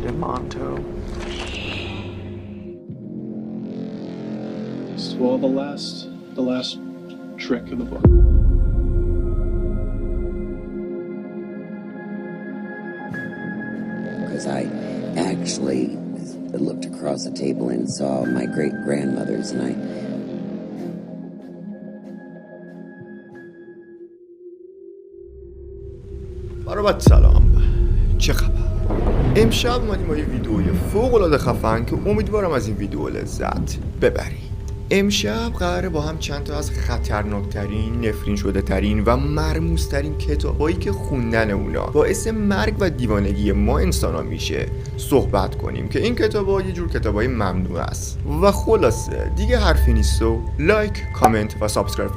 Demonto. Well, the last trick of the book. Because I actually looked across the table and saw my great-grandmothers, and برابط سلام، چه خبر؟ امشب اومدیم با یه ویدئوی فوق‌العاده خفن که امیدوارم از این ویدئو لذت ببرید. امشب قراره با هم چند تا از خطرناکترین، نفرین شده ترین و مرموز ترین کتابایی که خوندن اونا باعث مرگ و دیوانگی ما انسانا میشه صحبت کنیم که این کتابا یه جور کتابای ممنوع است. و خلاصه دیگه حرفی نیست و لایک، کامنت و سابسکرایب